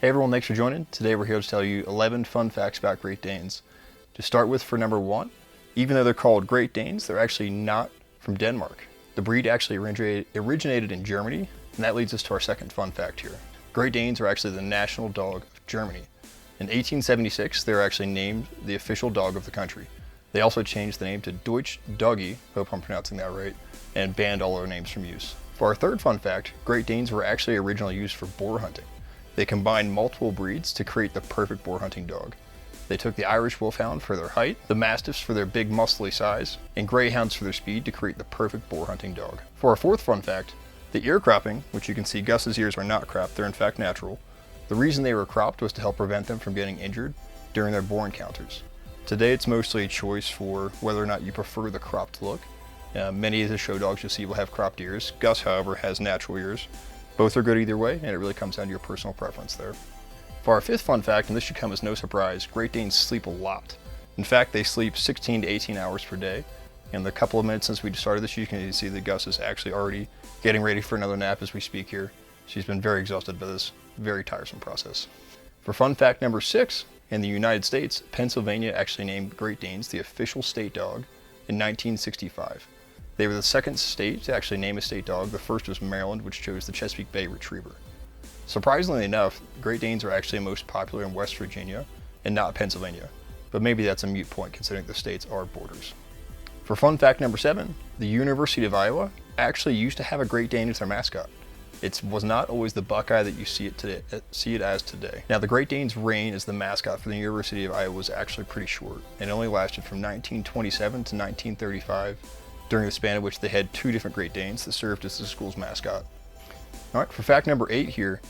Hey everyone, thanks for joining. Today we're here to tell you 11 fun facts about Great Danes. To start with, for number 1, even though they're called Great Danes, they're actually not from Denmark. The breed actually originated in Germany, and that leads us to our second fun fact here. Great Danes are actually the national dog of Germany. In 1876, they were actually named the official dog of the country. They also changed the name to Deutsch Doggy, hope I'm pronouncing that right, and banned all other names from use. For our third fun fact, Great Danes were actually originally used for boar hunting. They combined multiple breeds to create the perfect boar hunting dog. They took the Irish Wolfhound for their height, the Mastiffs for their big muscly size, and Greyhounds for their speed to create the perfect boar hunting dog. For our fourth fun fact, the ear cropping, which you can see Gus's ears are not cropped, they're in fact natural. The reason they were cropped was to help prevent them from getting injured during their boar encounters. Today it's mostly a choice for whether or not you prefer the cropped look. Many of the show dogs you'll see will have cropped ears. Gus, however, has natural ears. Both are good either way, and it really comes down to your personal preference there. For our fifth fun fact, and this should come as no surprise, Great Danes sleep a lot. In fact, they sleep 16 to 18 hours per day. In the couple of minutes since we started this, you can see that Gus is actually already getting ready for another nap as we speak here. She's been very exhausted by this very tiresome process. For fun fact number 6, in the United States, Pennsylvania actually named Great Danes the official state dog in 1965. They were the second state to actually name a state dog. The first was Maryland, which chose the Chesapeake Bay Retriever. Surprisingly enough, Great Danes are actually most popular in West Virginia and not Pennsylvania, but maybe that's a moot point considering the states are borders. For fun fact number 7, the University of Iowa actually used to have a Great Dane as their mascot. It was not always the buckeye that you see it as today. Now, the Great Dane's reign as the mascot for the University of Iowa was actually pretty short, and only lasted from 1927 to 1935, during the span of which they had 2 different Great Danes that served as the school's mascot. Alright, for fact number 8 here,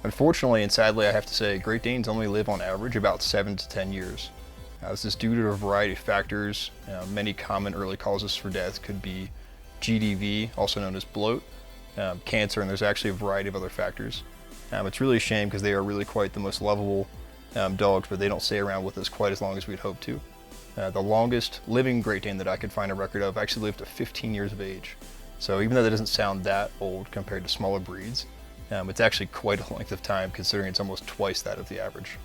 unfortunately and sadly I have to say, Great Danes only live on average about 7 to 10 years. This is due to a variety of factors. Many common early causes for death could be GDV, also known as bloat, cancer, and there's actually a variety of other factors. It's really a shame because they are really quite the most lovable dogs, but they don't stay around with us quite as long as we'd hope to. The longest living Great Dane that I could find a record of actually lived to 15 years of age. So even though that doesn't sound that old compared to smaller breeds, it's actually quite a length of time considering it's almost twice that of the average.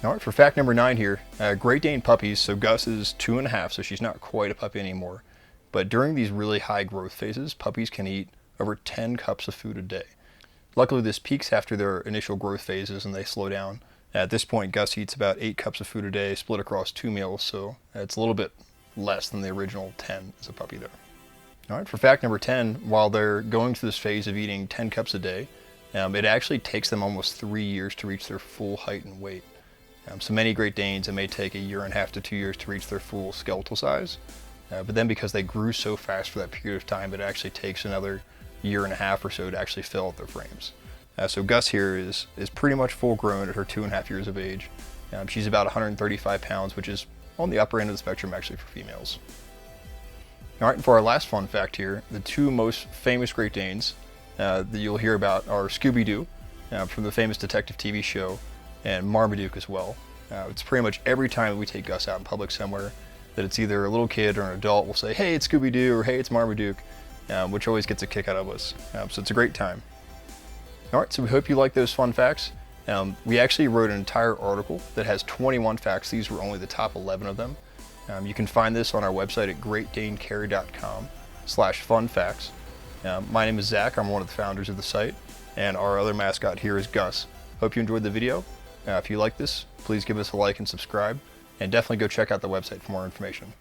Alright, for fact number 9 here, Great Dane puppies, so Gus is 2.5, so she's not quite a puppy anymore. But during these really high growth phases, puppies can eat over 10 cups of food a day. Luckily this peaks after their initial growth phases and they slow down. At this point, Gus eats about 8 cups of food a day, split across 2 meals, so it's a little bit less than the original 10 as a puppy there. Alright, for fact number 10, while they're going through this phase of eating 10 cups a day, it actually takes them almost 3 years to reach their full height and weight. So many Great Danes, it may take 1.5 years to 2 years to reach their full skeletal size, but then because they grew so fast for that period of time, it actually takes another 1.5 years or so to actually fill out their frames. So Gus here is pretty much full grown at her 2.5 years of age. She's about 135 pounds, which is on the upper end of the spectrum actually for females. Alright, and for our last fun fact here, the 2 most famous Great Danes that you'll hear about are Scooby-Doo from the famous detective TV show, and Marmaduke as well. It's pretty much every time that we take Gus out in public somewhere that it's either a little kid or an adult will say, hey, it's Scooby-Doo, or hey, it's Marmaduke, which always gets a kick out of us. So it's a great time. Alright, so we hope you like those fun facts. We actually wrote an entire article that has 21 facts. These were only the top 11 of them. You can find this on our website at greatdanecare.com/funfacts. My name is Zach, I'm one of the founders of the site, and our other mascot here is Gus. Hope you enjoyed the video. If you like this, please give us a like and subscribe, and definitely go check out the website for more information.